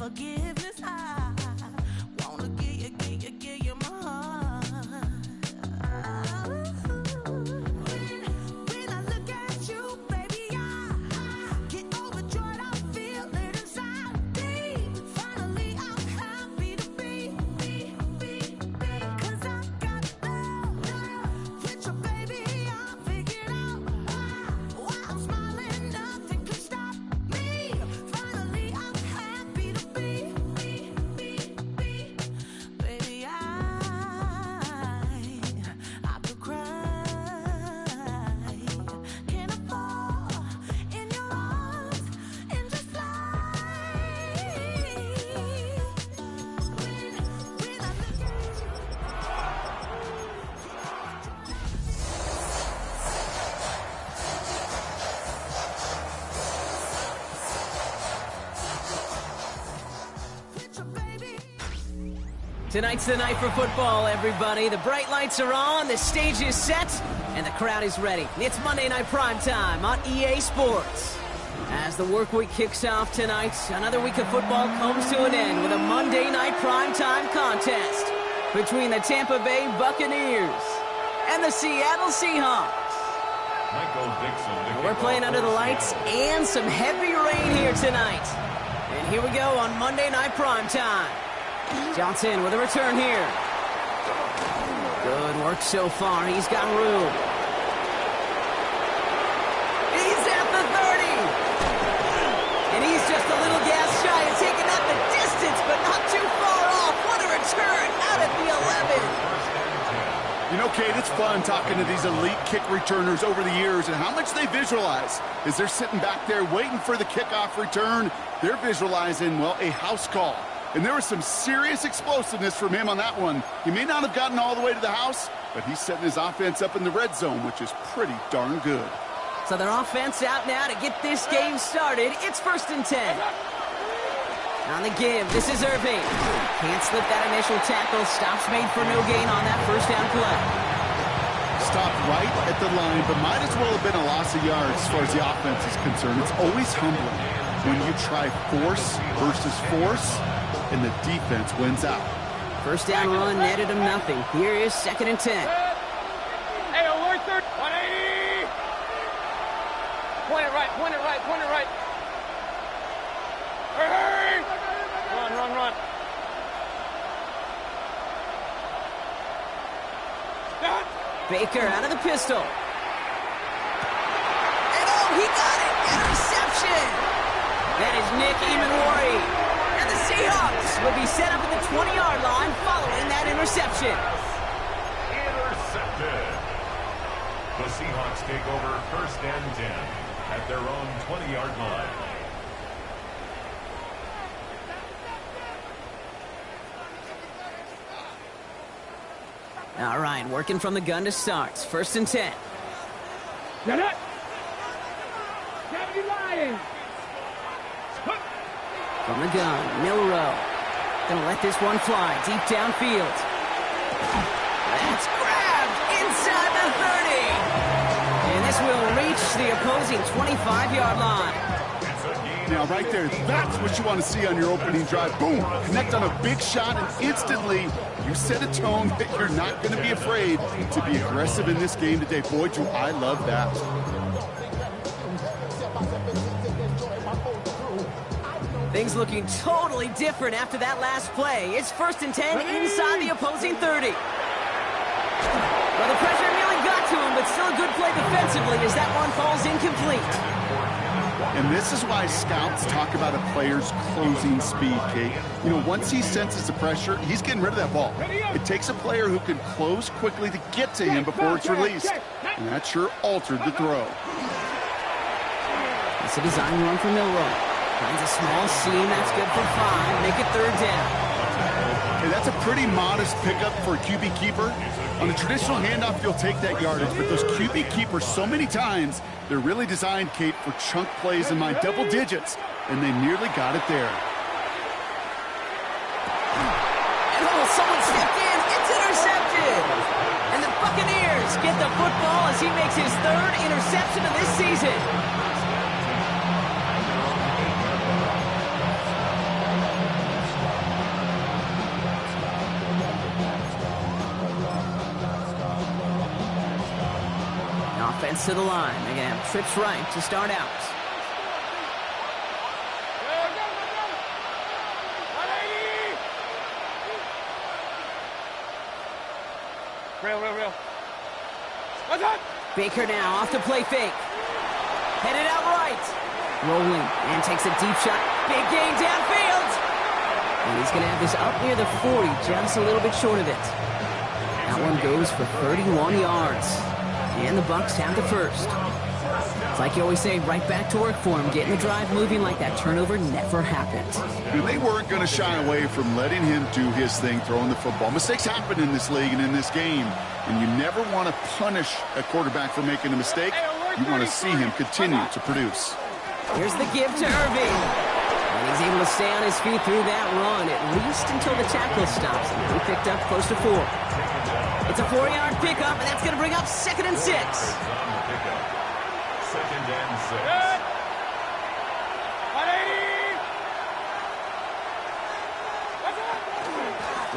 forgiveness. I wanna give you my heart. When I look at you, baby, I get overjoyed. I feel it inside me. Finally, I'm happy to be. 'Cause I got love with your baby. I figured out why I'm smiling. Nothing could stop me. Finally, I'm happy to be. Baby, I could cry. Can I fall in your arms and just fly? When I look at you. With your baby. Tonight's the night for football, everybody. The bright lights are on, the stage is set, and the crowd is ready. It's Monday Night Primetime on EA Sports. As the work week kicks off tonight, another week of football comes to an end with a Monday Night Primetime contest between the Tampa Bay Buccaneers and the Seattle Seahawks. We're playing under the lights and some heavy rain here tonight. And here we go on Monday Night Primetime. Johnson with a return here. Good work so far. He's got room. He's at the 30. And he's just a little gas shy of taking out the distance, but not too far off. What a return out at the 11. You know, Kate, it's fun talking to these elite kick returners over the years and how much they visualize. As they're sitting back there waiting for the kickoff return, they're visualizing, well, a house call. And there was some serious explosiveness from him on that one. He may not have gotten all the way to the house, but he's setting his offense up in the red zone, which is pretty darn good. So their offense out now to get this game started. It's 1st and 10. On the give, this is Irving. Can't slip that initial tackle. Stops made for no gain on that first down play. Stopped right at the line, but might as well have been a loss of yards as far as the offense is concerned. It's always humbling when you try force versus force, and the defense wins out. First down run netted him nothing. Here is 2nd and 10. Hey, alert 30. 180. Point it right, point it right, point it right. Hurry! Run. Stop. Baker out of the pistol. And oh, he got it! Interception! That is Nick Emanwari. And the Seahawks will be set up at the 20-yard line following that interception. Intercepted. The Seahawks take over 1st and 10 at their own 20-yard line. All right, working from the gun to start. 1st and 10. Get it! Get you lying! From the gun, Milrow. Gonna let this one fly deep downfield. That's grabbed inside the 30. And this will reach the opposing 25-yard line. Now, right there, that's what you want to see on your opening drive. Boom! Connect on a big shot, and instantly you set a tone that you're not going to be afraid to be aggressive in this game today. Boy, do I love that. Things looking totally different after that last play. It's 1st and 10 inside the opposing 30. Well, the pressure nearly got to him, but still a good play defensively as that one falls incomplete. And this is why scouts talk about a player's closing speed, Kate. You know, once he senses the pressure, he's getting rid of that ball. It takes a player who can close quickly to get to him before it's released. And that sure altered the throw. It's a design run for Milrow. Finds a small seam. That's good for 5. Make it 3rd down. Okay, that's a pretty modest pickup for a QB keeper. On a traditional handoff, you'll take that yardage, but those QB keepers, so many times, they're really designed, Kate, for chunk plays in my double digits, and they nearly got it there. And oh, someone stepped in. It's intercepted. And the Buccaneers get the football as he makes his 3rd interception of this season. heads to the line. They're going to have trips right to start out. Real. What's up? Baker now off the play fake. Headed out right. Rolling and takes a deep shot. Big gain downfield. And he's going to have this up near the 40, just a little bit short of it. That one goes for 31 yards. And the Bucs have the first. It's like you always say, right back to work for him. Getting the drive moving like that turnover never happened. They weren't going to shy away from letting him do his thing, throwing the football. Mistakes happen in this league and in this game. And you never want to punish a quarterback for making a mistake. You want to see him continue to produce. Here's the give to Irving. And he's able to stay on his feet through that run, at least until the tackle stops him. He picked up close to 4. It's a 4-yard pickup, and that's going to bring up 2nd and 6. 2nd and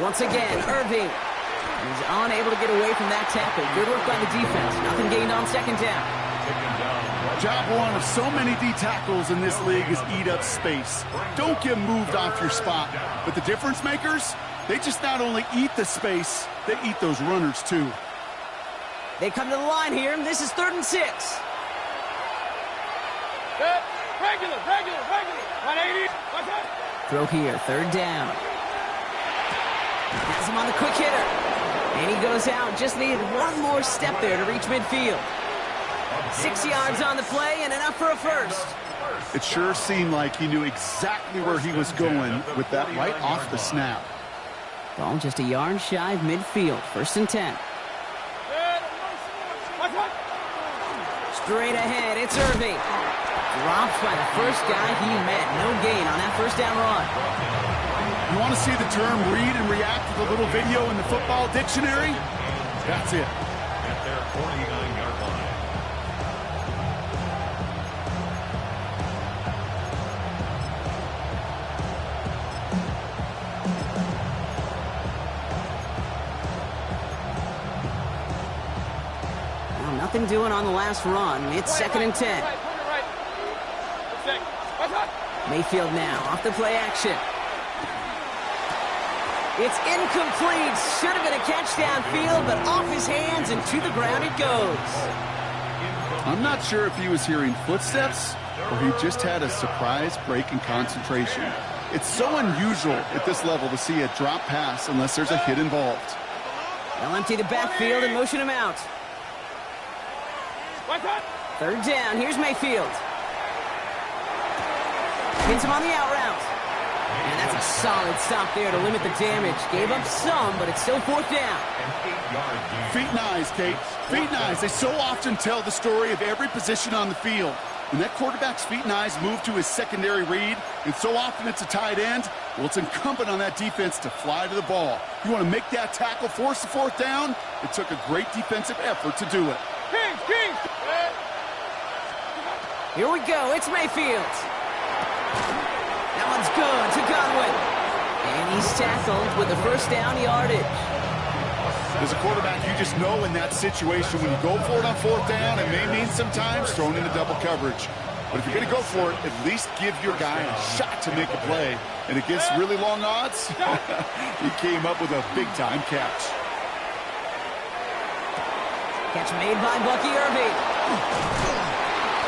6. Once again, Irving. He's unable to get away from that tackle. Good work by the defense. Nothing gained on 2nd down. Job one of so many D tackles in this league is eat up space. Don't get moved off your spot. But the difference makers, they just not only eat the space, they eat those runners too. They come to the line here, and this is 3rd and 6. Regular. 180. What's up? Throw here, 3rd down. Has him on the quick hitter. And he goes out. Just needed one more step there to reach midfield. 6 yards on the play and enough for a first. It sure seemed like he knew exactly where he was going with that right off the snap. Ball just a yard shy of midfield. 1st and 10. Straight ahead, it's Irving. Dropped by the first guy he met. No gain on that 1st down run. You want to see the term read and react to the little video in the football dictionary? That's it. At their 49-yard line. Well, nothing doing on the last run. It's 2nd and 10. Mayfield now off the play action. It's incomplete. Should have been a catch downfield, but off his hands and to the ground it goes. I'm not sure if he was hearing footsteps or he just had a surprise break in concentration. It's so unusual at this level to see a drop pass unless there's a hit involved. They'll empty the backfield and motion him out. 3rd down. Here's Mayfield. Hits him on the out route. And that's a solid stop there to limit the damage. Gave up some, but it's still 4th down. Feet and eyes, Kate. Feet and eyes. They so often tell the story of every position on the field. When that quarterback's feet and eyes move to his secondary read, and so often it's a tight end, well, it's incumbent on that defense to fly to the ball. You want to make that tackle, force the 4th down? It took a great defensive effort to do it. Kings. Here we go. It's Mayfield. That one's good to Godwin. And he's tackled with the 1st down yardage. As a quarterback, you just know in that situation when you go for it on 4th down, it may mean sometimes thrown into double coverage. But if you're going to go for it, at least give your guy a shot to make a play. And against really long odds, he came up with a big-time catch. Catch made by Bucky Irving.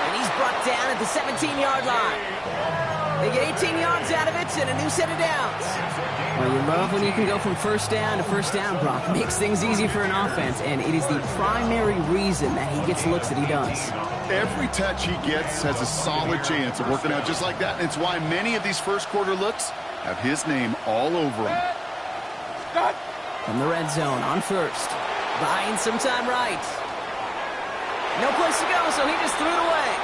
And he's brought down at the 17-yard line. They get 18 yards out of it and a new set of downs. Well, you love when you can go from 1st down to 1st down, Brock. Makes things easy for an offense, and it is the primary reason that he gets looks that he does. Every touch he gets has a solid chance of working out just like that, and it's why many of these first-quarter looks have his name all over them. From the red zone on 1st. Buying some time right. No place to go, so he just threw it away.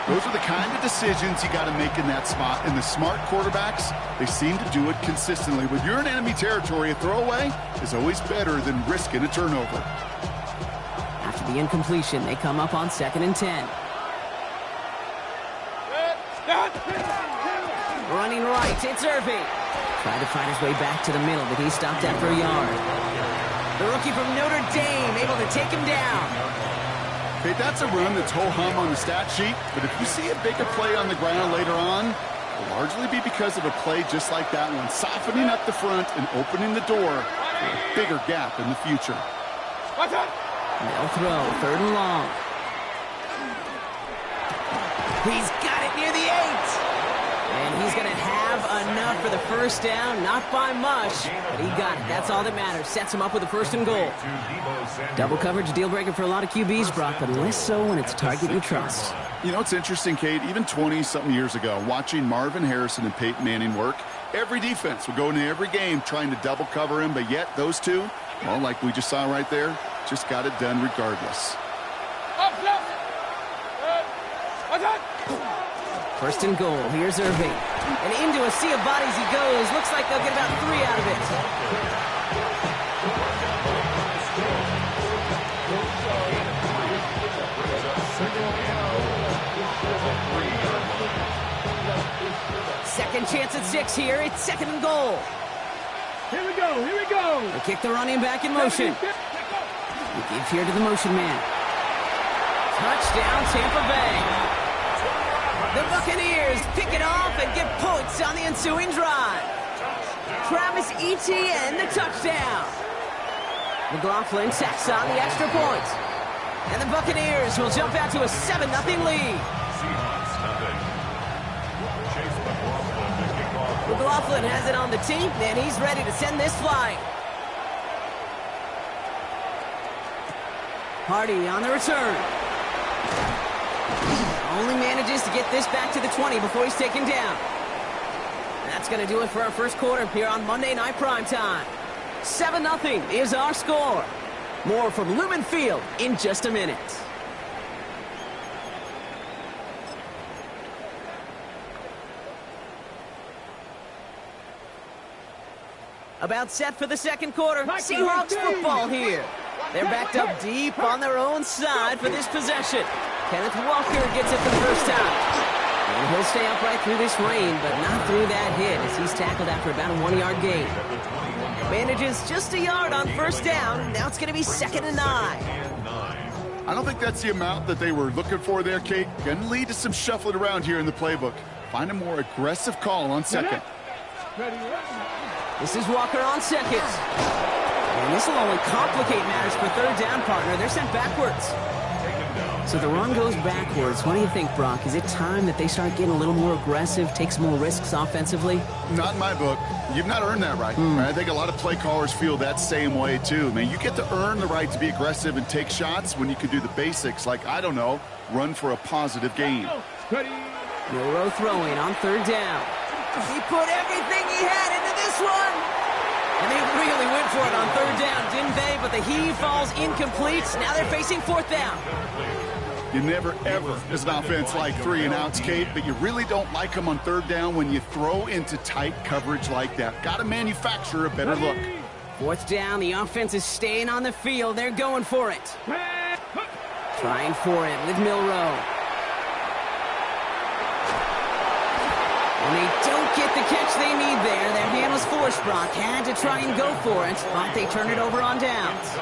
Those are the kind of decisions you got to make in that spot. And the smart quarterbacks, they seem to do it consistently. When you're in enemy territory, a throwaway is always better than risking a turnover. After the incompletion, they come up on 2nd and 10. Running right, it's Irving. Tried to find his way back to the middle, but he stopped after a yard. The rookie from Notre Dame able to take him down. Hey, that's a run that's ho-hum on the stat sheet, but if you see a bigger play on the ground later on, it'll largely be because of a play just like that one, softening up the front and opening the door for a bigger gap in the future. They'll throw, 3rd and long. He's got it near the 8. And he's going to have enough for the first down. Not by much, but he got it. That's all that matters. Sets him up with a 1st and goal. Double coverage, deal breaker for a lot of QBs, Brock, but less so when it's a target you trust. You know, it's interesting, Kate, even 20-something years ago, watching Marvin Harrison and Peyton Manning work, every defense would go into every game trying to double cover him, but yet those two, well, like we just saw right there, just got it done regardless. 1st and goal. Here's Irving. And into a sea of bodies he goes. Looks like they'll get about 3 out of it. Second chance at 6 here. It's 2nd and goal. Here we go, here we go. They kick the running back in motion. We give here to the motion man. Touchdown, Tampa Bay. The Buccaneers pick it off and get points on the ensuing drive. Travis Etienne, the touchdown. McLaughlin tacks on the extra point. And the Buccaneers will jump out to a 7-0 lead. Seahawks nothing. Chase McLaughlin to kick off. McLaughlin has it on the tee, and he's ready to send this flying. Hardy on the return. Only manages to get this back to the 20 before he's taken down. That's going to do it for our first quarter here on Monday Night Primetime. 7-0 is our score. More from Lumen Field in just a minute. About set for the second quarter. Seahawks football here. They're backed up deep on their own side for this possession. Kenneth Walker gets it for the first time. And he'll stay upright through this rain, but not through that hit as he's tackled after about a 1-yard gain. Manages just a yard on 1st down. Now it's going to be 2nd and 9. I don't think that's the amount that they were looking for there, Kate. Going to lead to some shuffling around here in the playbook. Find a more aggressive call on 2nd. This is Walker on 2nd. And this will only complicate matters for 3rd down, partner. They're sent backwards. So the run goes backwards. What do you think, Brock? Is it time that they start getting a little more aggressive, take some more risks offensively? Not in my book. You've not earned that right. I think a lot of play callers feel that same way, too. Man, you get to earn the right to be aggressive and take shots when you can do the basics, like, I don't know, run for a positive gain. Milrow throwing on 3rd down. He put everything he had into this one. And they really went for it on 3rd down, didn't they? But the heave falls incomplete. Now they're facing 4th down. You never, ever, as an offense, like 3 and outs, Kate, but you really don't like them on 3rd down when you throw into tight coverage like that. Got to manufacture a better look. 4th down, the offense is staying on the field. They're going for it. Trying for it with Milrow. And they don't get the catch they need there. Their hand was forced, Brock. Had to try and go for it, but they turn it over on downs.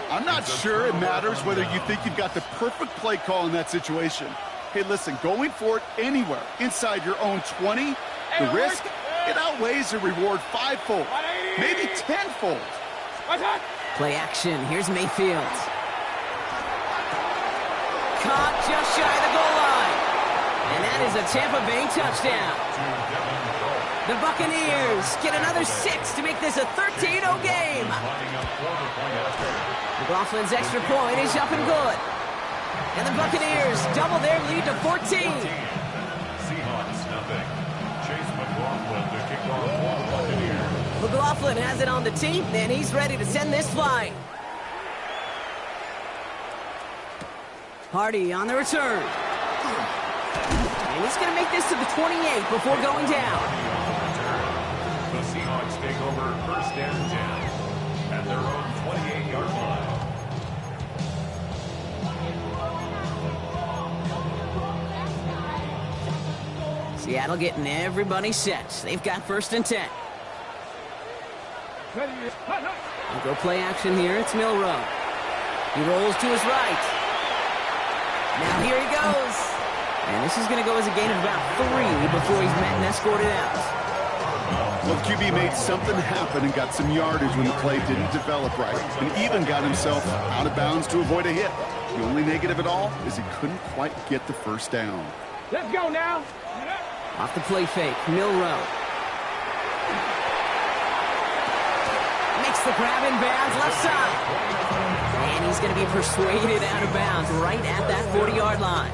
I'm not sure it matters whether you think you've got the perfect play call in that situation. Hey, listen, going for it anywhere inside your own 20, the risk, it outweighs the reward 5-fold, maybe 10-fold. Play action. Here's Mayfield. Caught just shy of the goal line. And that is a Tampa Bay touchdown. The Buccaneers get another 6 to make this a 13-0 game. McLaughlin's extra point is up and good. And the Buccaneers double their lead to 14. Seahawks nothing. Chase McLaughlin to kick off for the Buccaneers. McLaughlin has it on the tee, and he's ready to send this flying. Hardy on the return. And he's going to make this to the 28 before going down. The Seahawks take over 1st and 10 at their own 28-yard line. Seattle getting everybody set. They've got 1st and 10. We'll go play action here. It's Milrow. He rolls to his right. Now here he goes. And this is going to go as a gain of about 3 before he's met and escorted out. Well, QB made something happen and got some yardage when the play didn't develop right, and even got himself out of bounds to avoid a hit. The only negative at all is he couldn't quite get the first down. Let's go now. Off the play fake, Milrow. Makes the grab in bounds, left side. And he's going to be persuaded out of bounds right at that 40-yard line.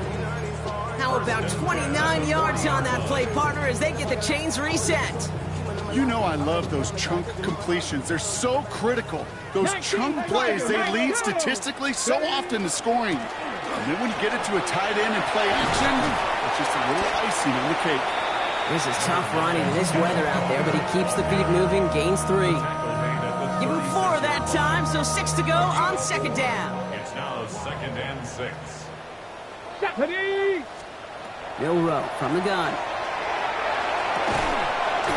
How about 29 yards on that play, partner, as they get the chains reset? You know I love those chunk completions. They're so critical. Those chunk plays, they lead statistically so often to scoring. And then when you get it to a tight end and play action, it's just a little icing on the cake. This is tough running in this weather out there, but he keeps the feet moving, gains 3. Give him 4 that time, so 6 to go on second down. It's now 2nd and 6. Milrow from the gun.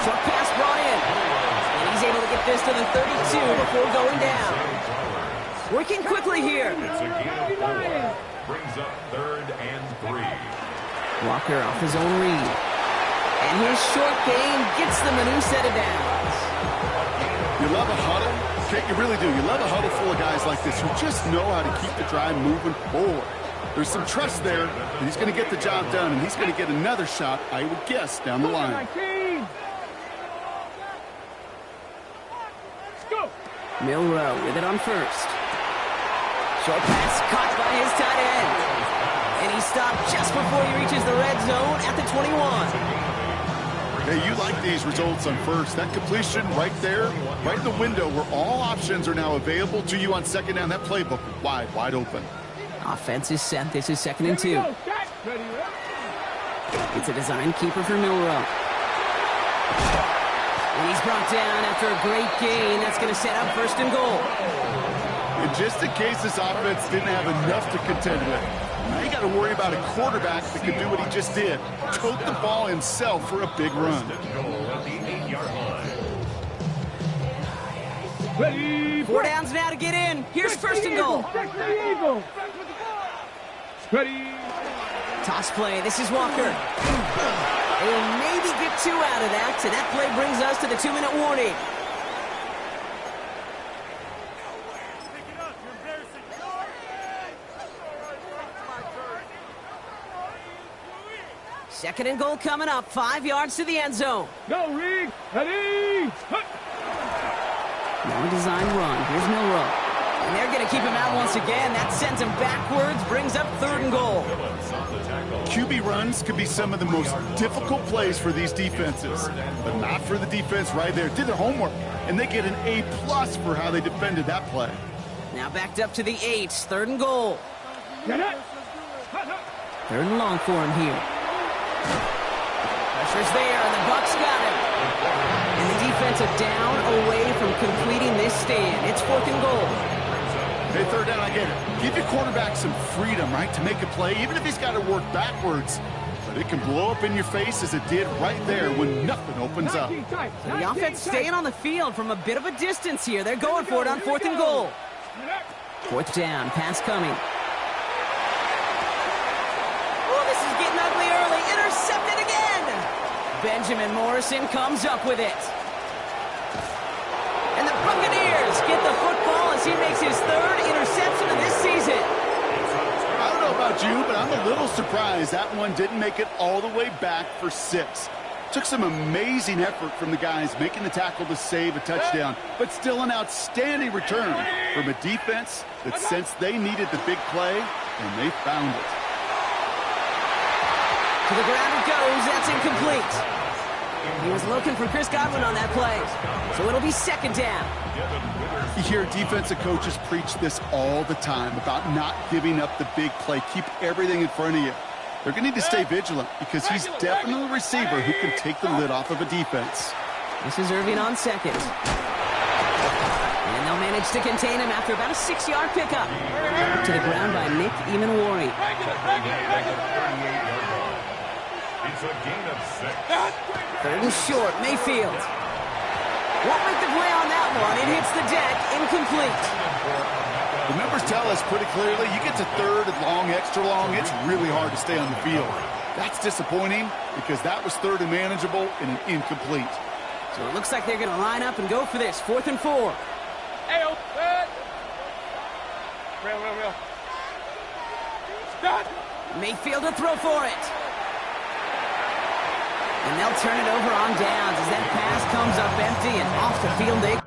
Short pass brought in. And he's able to get this to the 32 before going down. Working quickly here. It's a gain of 4. Brings up 3rd and 3. Walker off his own read. And his short gain gets them a new set of downs. You love a huddle? Okay, you really do. You love a huddle full of guys like this who just know how to keep the drive moving forward. There's some trust there that he's going to get the job done, and he's going to get another shot, I would guess, down the line. Milrow with it on first. Short pass caught by his tight end. And he stopped just before he reaches the red zone at the 21. Hey, you like these results on first. That completion right there, right in the window where all options are now available to you on second down. That playbook wide open. Offense is set. This is 2nd and 2. It's a design keeper for Milrow. And he's brought down after a great gain. That's going to set up 1st and goal. And just in case this offense didn't have enough to contend with, now you got to worry about a quarterback that can do what he just did. Tote the ball himself for a big run. Ready, 4 downs now to get in. Here's 1st and goal. Ready. Toss play. This is Walker. They'll maybe get 2 out of that, and that play brings us to the 2-minute warning. Second and goal coming up. 5 yards to the end zone. Go, Reed. Ready. Now a design run. Here's Milrow. And they're going to keep him out once again. That sends him backwards, brings up 3rd and goal. QB runs could be some of the most difficult plays for these defenses, but not for the defense right there. Did their homework, and they get an A+ for how they defended that play. Now backed up to the 8. 3rd and goal. Get it. 3rd and long for him here. Pressure's there, and the Bucs got him. And the defense are down away from completing this stand. It's 4th and goal. Hey, 3rd down, I get it. Give your quarterback some freedom, right, to make a play, even if he's got to work backwards. But it can blow up in your face as it did right there when nothing opens up. So the offense staying on the field from a bit of a distance here. They're going for it on 4th and goal. 4th down, pass coming. Oh, this is getting ugly early. Intercepted again. Benjamin Morrison comes up with it. And the Buccaneers get the football as he makes his 3rd interception of this season. I don't know about you, but I'm a little surprised that one didn't make it all the way back for 6. Took some amazing effort from the guys making the tackle to save a touchdown, but still an outstanding return from a defense that sensed they needed the big play, and they found it. To the ground it goes. That's incomplete. He was looking for Chris Godwin on that play. So it'll be 2nd down. You hear defensive coaches preach this all the time about not giving up the big play. Keep everything in front of you. They're going to need to stay vigilant because he's definitely a receiver who can take the lid off of a defense. This is Irving on 2nd. And they'll manage to contain him after about a 6-yard pickup. To the ground by Nick Emanwari. It's a gain of 6. 3rd and short, Mayfield. Won't make the play on that one. It hits the deck, incomplete. The numbers tell us pretty clearly, you get to third and long, extra long, it's really hard to stay on the field. That's disappointing because that was third and manageable and an incomplete. So it looks like they're going to line up and go for this. 4th and 4. Hey, real. Stop. Mayfield to throw for it. And they'll turn it over on downs as that pass comes up empty and off the field they...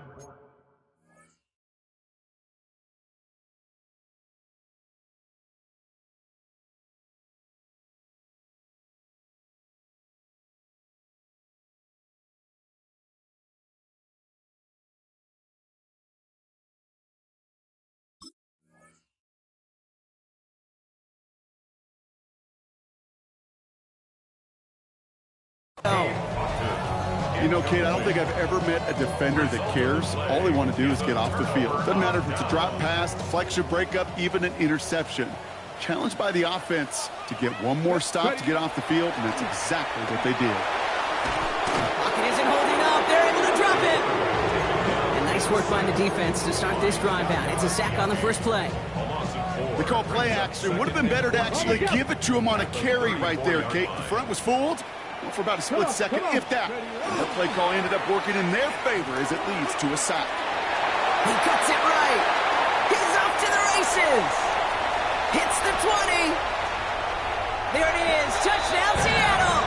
You know, Kate, I don't think I've ever met a defender that cares. All they want to do is get off the field. Doesn't matter if it's a drop pass, deflection, breakup, even an interception. Challenged by the offense to get one more stop to get off the field, and that's exactly what they did. Pocket isn't holding up. They're able to drop it. And nice work by the defense to start this drive out. It's a sack on the first play. They call play action. Would have been better to actually give it to him on a carry right there, Kate. The front was fooled. For about a split second, if that. And their play call ended up working in their favor as it leads to a sack. He cuts it right. He's off to the races. Hits the 20. There it is. Touchdown, Seattle.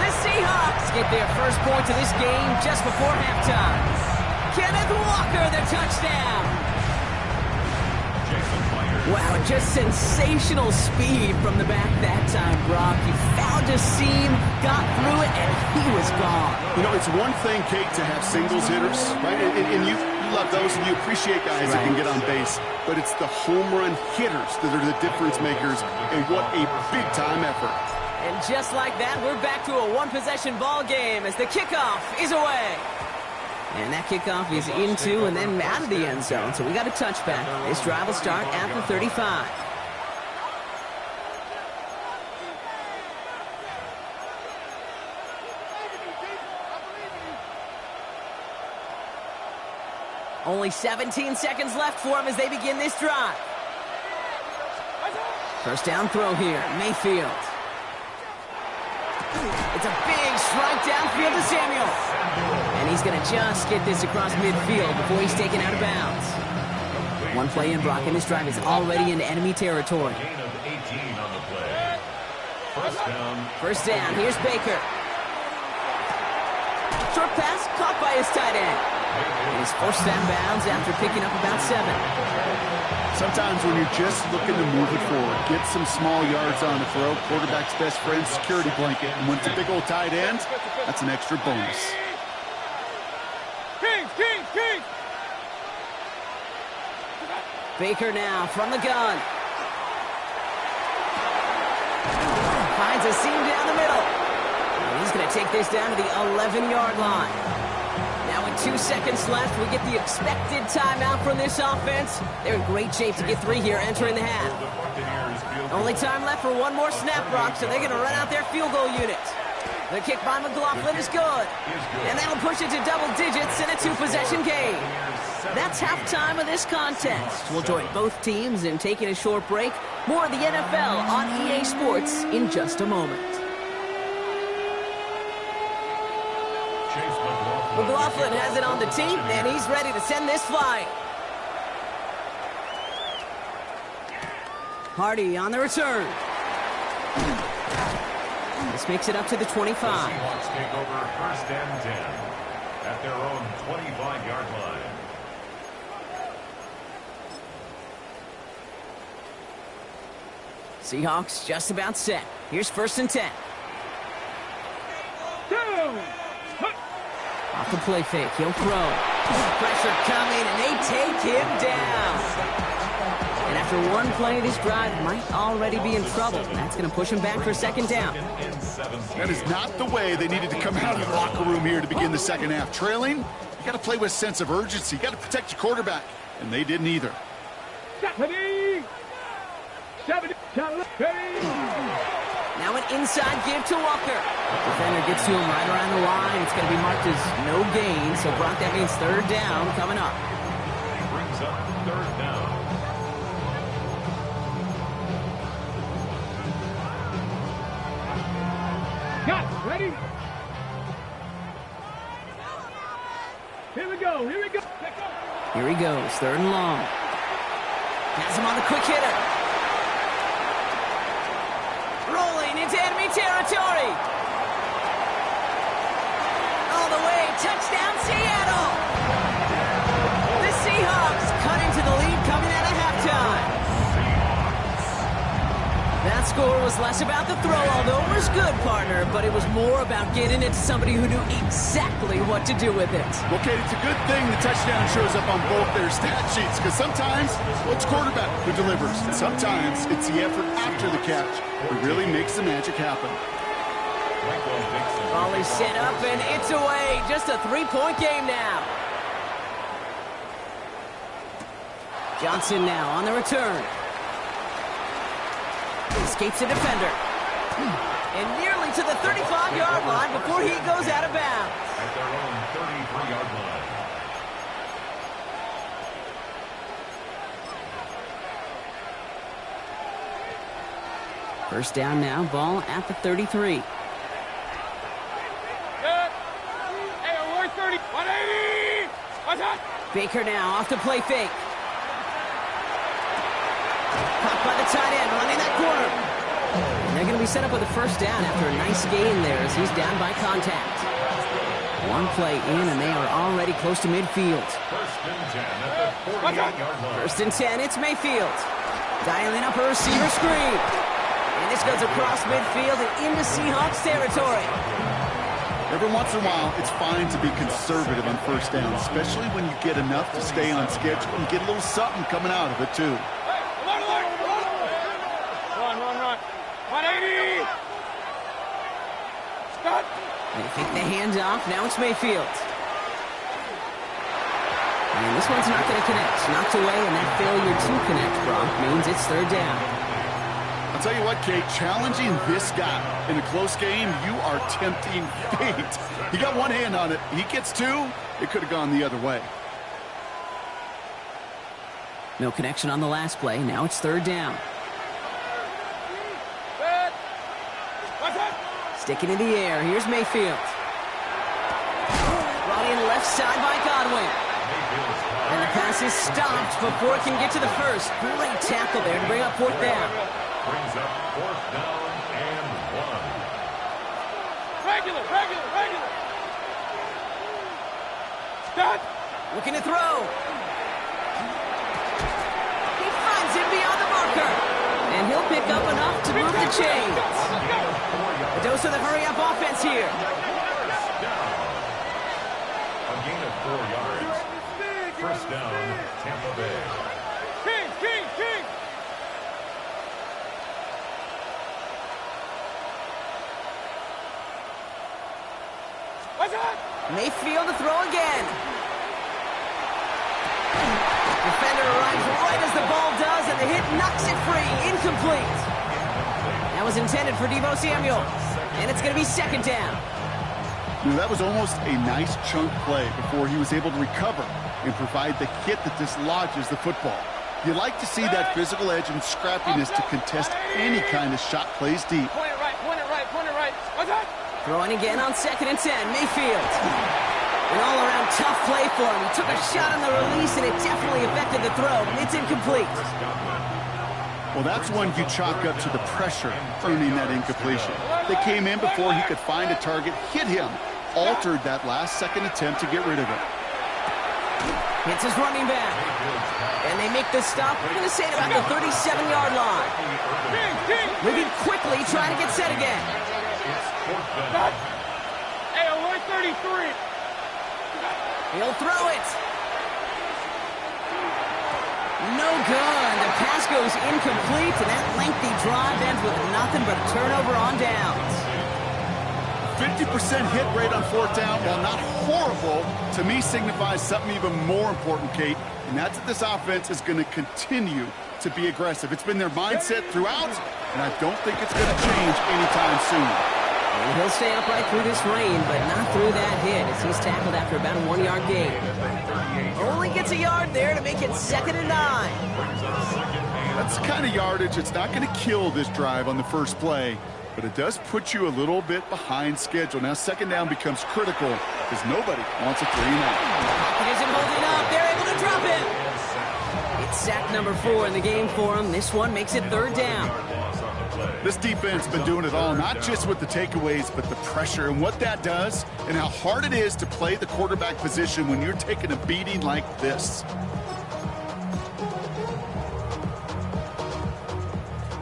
The Seahawks get their first point of this game just before halftime. Kenneth Walker, the touchdown. Wow, just sensational speed from the back that time, Brock. He found a seam, got through it, and he was gone. You know, it's one thing, Kate, to have singles hitters, right? And you love those, and you appreciate guys that can get on base. But it's the home run hitters that are the difference makers, and what a big-time effort. And just like that, we're back to a one-possession ball game as the kickoff is away. And that kickoff is into and then out of the end zone. So we got a touchback. This drive will start at the 35. Only 17 seconds left for them as they begin this drive. First down throw here, Mayfield. It's a big strike downfield to Samuel. And he's going to just get this across midfield before he's taken out of bounds. One play in, Brock, and this drive is already in enemy territory. Gain of 18 on the play. First down, here's Baker. Short pass caught by his tight end. And he's forced out of bounds after picking up about 7. Sometimes when you're just looking to move it forward, get some small yards on the throw, quarterback's best friend, security blanket. And when it's a big old tight end, that's an extra bonus. King! Baker now from the gun. Finds a seam down the middle. And he's going to take this down to the 11-yard line. Now with 2 seconds left, we get the expected timeout from this offense. They're in great shape to get 3 here entering the half. Only time left for one more snap, Brock, so they're going to run out their field goal unit. The kick by McLaughlin is good. And that'll push it to double digits in a 2-possession game. That's halftime of this contest. We'll join both teams in taking a short break. More of the NFL on EA Sports in just a moment. McLaughlin has it on the tee, and he's ready to send this flying. Hardy on the return. This makes it up to the 25. The Seahawks take over first and 10 at their own 25-yard line. Seahawks just about set. Here's first and 10. Off the play fake, he'll throw. Pressure coming, and they take him down. And after one play, this drive might already be in trouble. That's going to push him back for second down. That is not the way they needed to come out of the locker room here to begin the second half. Trailing, you got to play with a sense of urgency. You got to protect your quarterback, and they didn't either. Now an inside give to Walker. Defender gets to him right around the line. It's going to be marked as no gain. So, Brock, that means third down coming up. Brings up third down. Got it. Ready? Here we go. Here we go. Here he goes, 3rd and long. Has him on the quick hitter. Rolling into enemy territory. All the way, touchdown Seattle. The Seahawks cut into the lead coming out of halftime. That score was less about the throw, although it was good, partner, but it was more about getting it to somebody who knew exactly what to do with it. Okay, it's a good thing the touchdown shows up on both their stat sheets, because sometimes well, it's quarterback who delivers, and sometimes it's the effort after the catch that really makes the magic happen. Ball is set up, and it's away. Just a 3-point game now. Johnson now on the return. Escapes a defender. And nearly to the 35-yard line before he goes out of bounds. At their own 33-yard line. First down now, ball at the 33. Good. Hey, alert 30. 180. What's that? Baker now off to play fake. Caught by the tight end, running that corner. And they're going to be set up with a first down after a nice gain there as he's down by contact. One play in, and they are already close to midfield. First and 10 at the 48-yard line. First and 10, it's Mayfield. Dialing up a receiver screen. And this goes across midfield and into Seahawks territory. Every once in a while, it's fine to be conservative on first down, especially when you get enough to stay on schedule and get a little something coming out of it, too. Run. 180. Stop. They take the handoff. Now it's Mayfield. And this one's not going to connect. Knocked away, and that failure to connect, Brock, means it's 3rd down. I'll tell you what, Kate, challenging this guy in a close game, you are tempting fate. He got one hand on it. He gets two. It could have gone the other way. No connection on the last play. Now it's 3rd down. Sticking in the air. Here's Mayfield. Brought in left side by Godwin. And the pass is stopped before it can get to the first. Great tackle there to bring up 4th down. Brings up 4th down and 1. Regular. Stop. Looking to throw. He finds him beyond the marker. And he'll pick up enough to move the chains. A dose of the hurry-up offense here. A gain of 4 yards. First down, Tampa Bay. King. What's that? Mayfield to throw again. Defender arrives right as the ball does, and the hit knocks it free. Incomplete. That was intended for Deebo Samuel, and it's going to be 2nd down. You know, that was almost a nice chunk play before he was able to recover and provide the hit that dislodges the football. You like to see that physical edge and scrappiness to contest any kind of shot plays deep. Point it right. What's that? Throwing again on 2nd and 10. Mayfield. An all-around tough play for him. He took a shot on the release, and it definitely affected the throw. It's incomplete. Well, that's one you chalk up to the pressure earning that incompletion. They came in before he could find a target, hit him, altered that last-second attempt to get rid of it. Hits his running back. And they make the stop. We're going to say it about the 37-yard line. Moving quickly, trying to get set again. Hey, alert 33. He'll throw it. No good. The pass goes incomplete, and that lengthy drive ends with nothing but a turnover on downs. 50% hit rate on 4th down, while not horrible, to me signifies something even more important, Kate, and that's that this offense is going to continue to be aggressive. It's been their mindset throughout, and I don't think it's going to change anytime soon. And he'll stay upright through this rain, but not through that hit as he's tackled after about a 1-yard gain. Only gets a yard there to make it 2nd and 9. That's the kind of yardage it's not going to kill this drive on the first play, but it does put you a little bit behind schedule. Now 2nd down becomes critical because nobody wants a 3-and-out. Pocket isn't holding up. They're able to drop him. It's sack number 4 in the game for him. This one makes it 3rd down. This defense has been doing it all, not just with the takeaways, but the pressure and what that does and how hard it is to play the quarterback position when you're taking a beating like this.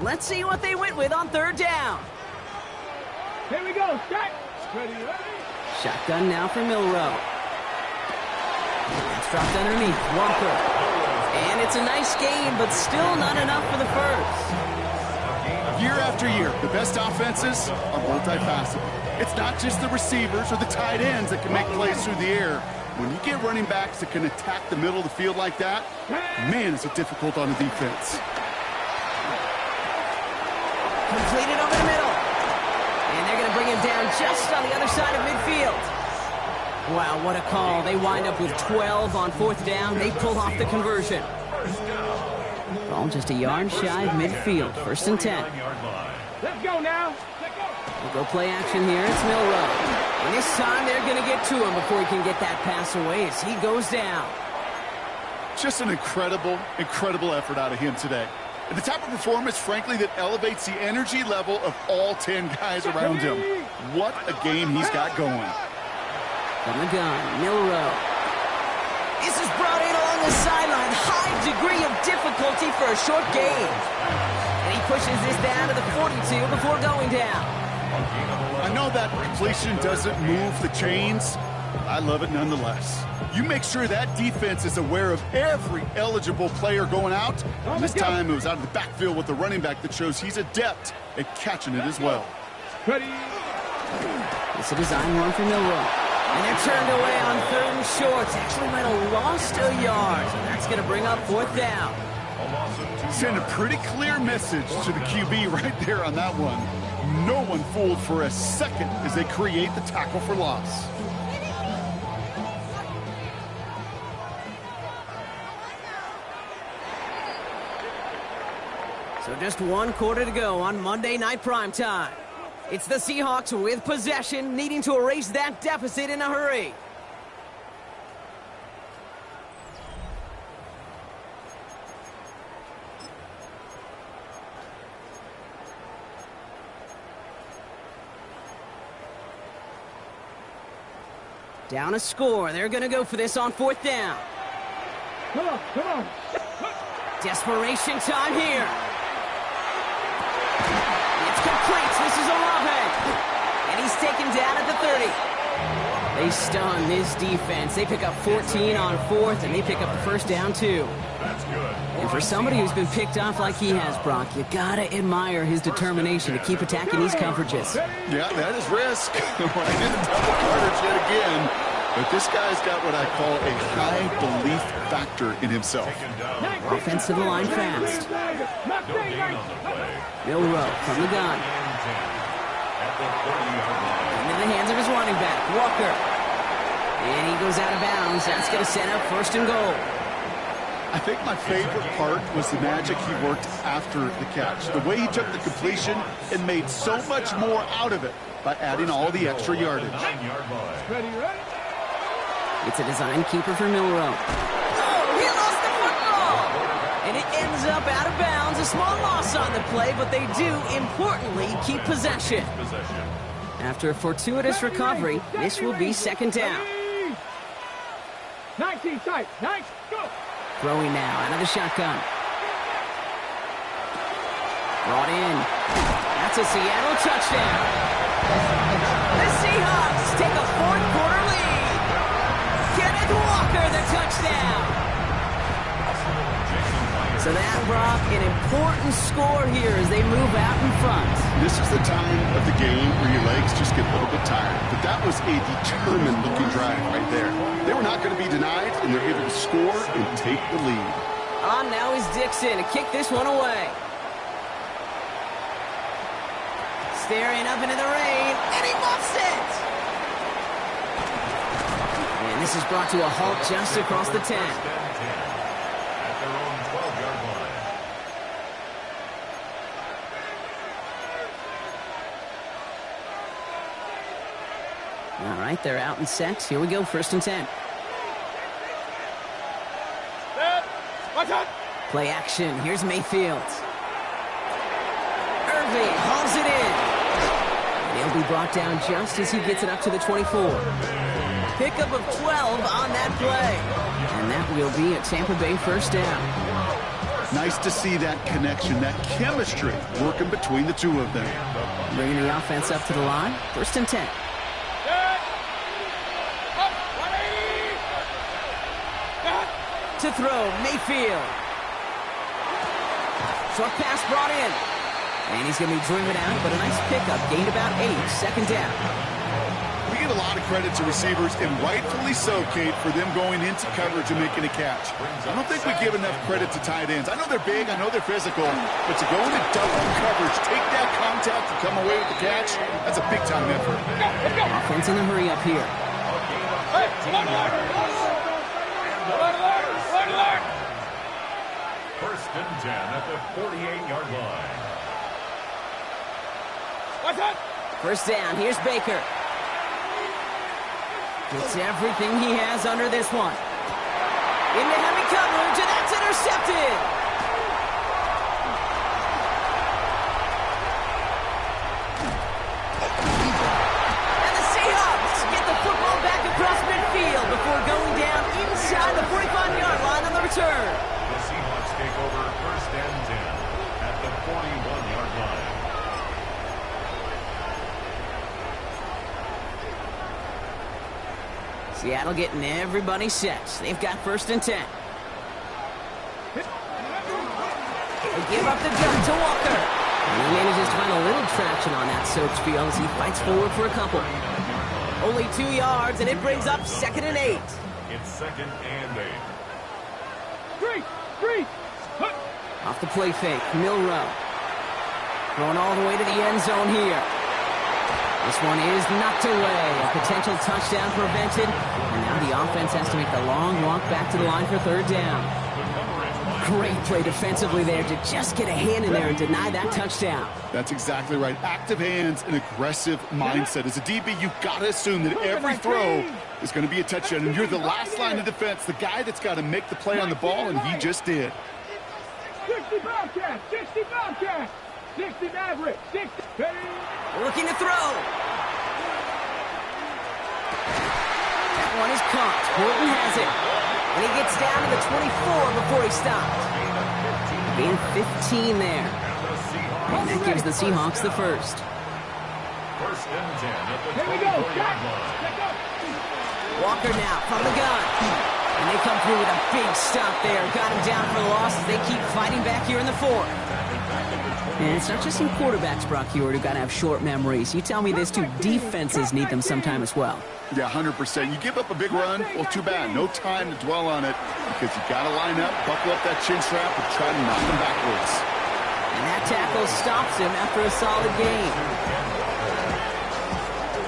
Let's see what they went with on 3rd down. Here we go. Start. Ready. Shotgun now for Milroe. It's dropped underneath. Walker. And it's a nice game, but still not enough for the first. Year after year, the best offenses are multifaceted. It's not just the receivers or the tight ends that can make plays through the air. When you get running backs that can attack the middle of the field like that, man, is it difficult on the defense. Completed over the middle. And they're going to bring him down just on the other side of midfield. Wow, what a call. They wind up with 12 on 4th down. They pull off the conversion. Ball just a yard shy of midfield. 1st and 10. Let's go now. We'll go play action here. It's Milroe. And this time they're going to get to him before he can get that pass away as he goes down. Just an incredible, incredible effort out of him today. And the type of performance, frankly, that elevates the energy level of all 10 guys around him. What a game he's got going. From the gun, Milroe. This is brought in along the sideline. High degree of difficulty for a short gain. And he pushes this down to the 42 before going down. I know that completion doesn't move the chains. I love it nonetheless. You make sure that defense is aware of every eligible player going out. And this time it was out of the backfield with the running back that shows he's adept at catching it as well. Ready. It's a design run for Milroe. And they're turned away on 3rd and short. Actually might have lost a yard. So that's going to bring up 4th down. Send a pretty clear message to the QB right there on that one. No one fooled for a second as they create the tackle for loss. So just 1 quarter to go on Monday Night Primetime. It's the Seahawks with possession, needing to erase that deficit in a hurry. Down a score. They're going to go for this on 4th down. Come on, come on. Desperation time here. It's complete. This is Olave. And he's taken down at the 30. They stun this defense. They pick up 14 on 4th, and they pick up the 1st down, too. That's good. And for somebody who's been picked off like he has, Brock, you gotta admire his determination to keep attacking these coverages. Yeah, that is risk. I did the double coverage yet again. But this guy's got what I call a high belief factor in himself. Offensive line fast. Milroe from the gun. Into the hands of his running back, Walker. And he goes out of bounds. That's going to set up 1st and goal. I think my favorite part was the magic he worked after the catch. The way he took the completion and made so much more out of it by adding all the extra yardage. Ready, ready. It's a design keeper for Milroe. Oh, he lost the football! And it ends up out of bounds. A small loss on the play, but they do, importantly, keep possession. After a fortuitous recovery, this will be 2nd down. 19 tight. Nice. Go. Throwing now out of the shotgun. Brought in. That's a Seattle touchdown. The Seahawks take a 4th quarter lead. Kenneth Walker, the touchdown. So that, Brock, an important score here as they move out in front. This is the time of the game where your legs just get a little bit tired. But that was a determined-looking drive right there. They were not going to be denied, and they're able to score and take the lead. On now is Dixon to kick this one away. staring up into the rain, and he muffs it! And this is brought to a halt just across the 10. First and 10 at their own 12-yard line. All right, they're out and set. Here we go, first and 10. Watch out! Play action. Here's Mayfield. Irving hauls it in. And he'll be brought down just as he gets it up to the 24. Pickup of 12 on that play. And that will be a Tampa Bay first down. Nice to see that connection, that chemistry working between the two of them. Bringing the offense up to the line. First and 10. Up, 180! To throw, Mayfield. Short pass brought in. And he's going to be driven out, but a nice pickup. Gained about 8. Second down. We give a lot of credit to receivers, and rightfully so, Kate, for them going into coverage and making a catch. I don't think we give enough credit to tight ends. I know they're big, I know they're physical, but to go into double coverage, take that contact, and come away with the catch, that's a big-time effort. Offense in a hurry up here. Hey, alert! Alert! First and 10 at the 48-yard line. Watch out! First down, here's Baker. Gets everything he has under this one. Into heavy coverage, and that's intercepted! And the Seahawks get the football back across midfield before going down inside the 45-yard line on the return. The Seahawks take over first and 10 at the 41-yard line. Seattle getting everybody set. They've got first and 10. They give up the gun to Walker. And he manages to find a little traction on that soaked field as he fights forward for a couple. Only 2 yards, and it brings up second and 8. It's second and 8. Three! Off the play fake, Milrow. Going all the way to the end zone here. This one is knocked away. A potential touchdown prevented. And now the offense has to make the long walk back to the line for third down. Great play defensively there to just get a hand in there and deny that touchdown. That's exactly right. Active hands and aggressive mindset. As a DB, you've got to assume that every throw is going to be a touchdown. And you're the last line of defense, the guy that's got to make the play on the ball, and he just did. 60 Bobcat! 60 Bobcat! 60 Maverick! 60... Looking to throw. That one is caught. Horton has it. And he gets down to the 24 before he stopped. Gain 15 there. And that gives the Seahawks the first. First and 10 at the Here we go! 24-yard line. Walker now from the gun. And they come through with a big stop there. Got him down for the loss as they keep fighting back here in the fourth. And it's not just in quarterbacks, Brock Heward, who got to have short memories. You tell me this too, defenses need them sometime as well. Yeah, 100%. You give up a big run, well, too bad. No time to dwell on it because you got to line up, buckle up that chin strap, and try to knock them backwards. And that tackle stops him after a solid gain.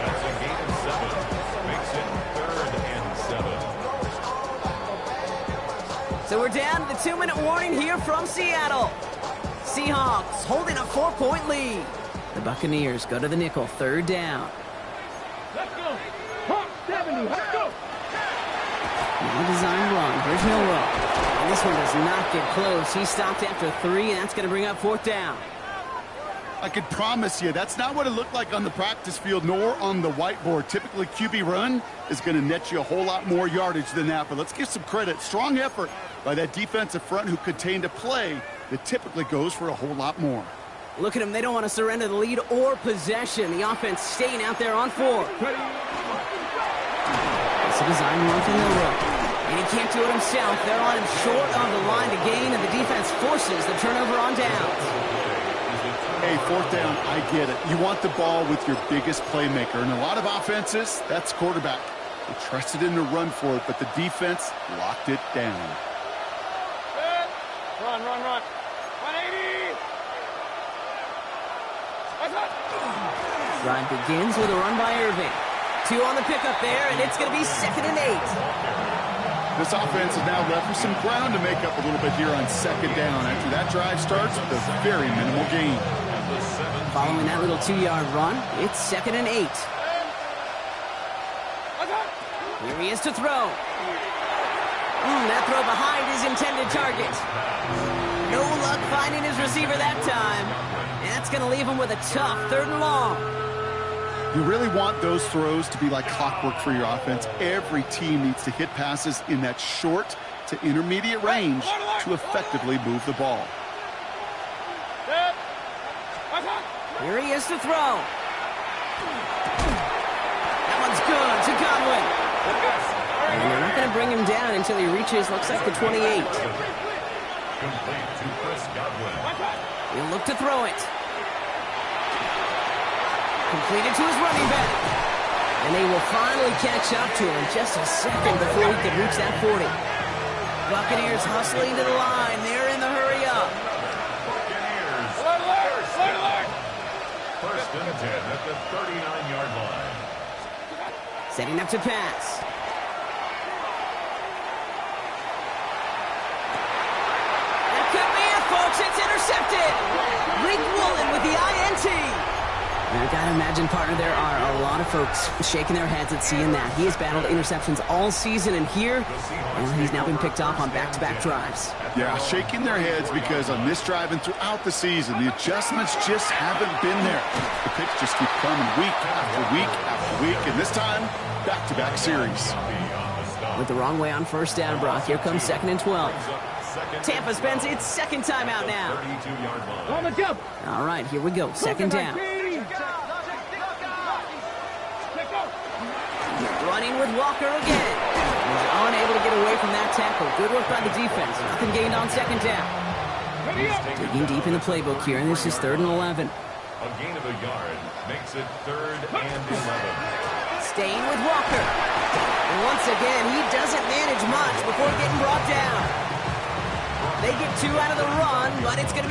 That's a gain of 7. Makes it third and 7. So we're down to the 2-minute warning here from Seattle. Seahawks holding a 4-point lead. The Buccaneers go to the nickel, third down. Let's go! Pump 70, let's go! Now design run. Here's Milrow. And this one does not get close. He stopped after 3, and that's going to bring up fourth down. I could promise you that's not what it looked like on the practice field nor on the whiteboard. Typically, QB run is going to net you a whole lot more yardage than that. But let's give some credit. Strong effort by that defensive front who contained a play that typically goes for a whole lot more. Look at them. They don't want to surrender the lead or possession. The offense staying out there on 4. It's a design run from Milrow. And he can't do it himself. They're on him short of the line to gain, and the defense forces the turnover on downs. Hey, fourth down, I get it. You want the ball with your biggest playmaker. And a lot of offenses, that's quarterback. They trusted him to run for it, but the defense locked it down. Run! 180! What's up? Drive begins with a run by Irving. 2 on the pickup there, and it's going to be 2nd and 8. This offense is now left with some ground to make up a little bit here on 2nd down after that drive starts with a very minimal gain. Following that little 2-yard run, it's 2nd and 8. Here he is to throw. That throw behind his intended target. No luck finding his receiver that time. That's going to leave him with a tough 3rd and long. You really want those throws to be like clockwork for your offense. Every team needs to hit passes in that short to intermediate range to effectively move the ball. Here he is to throw. That one's good to Godwin. And they're not going to bring him down until he reaches, looks like the 28. Complete to Chris Godwin. He'll look to throw it. Completed to his running back. And they will finally catch up to him just a second before he can reach that 40. Buccaneers hustling to the line. They're in the hurry up. Buccaneers. First and 10 at the 39-yard line. Setting up to pass. That could be it, folks. It's intercepted. Rick Woolen with the INT. Now, I gotta imagine, partner, there are a lot of folks shaking their heads at seeing that. He has battled interceptions all season, and here, well, he's now been picked off on back-to-back drives. Yeah, shaking their heads because on this drive and throughout the season, the adjustments just haven't been there. The picks just keep coming week after week after week, and this time, back-to-back series. Went the wrong way on 1st down, Brock. Here comes 2nd and 12. Tampa spends its 2nd timeout now. On the jump. All right, here we go. 2nd down. Running with Walker again. He's unable to get away from that tackle. Good work by the defense. Nothing gained on 2nd down. Digging deep in the playbook here, and this is 3rd and 11. A gain of a yard makes it 3rd and 11. Staying with Walker. And once again, he doesn't manage much before getting brought down. They get 2 out of the run, but it's going to be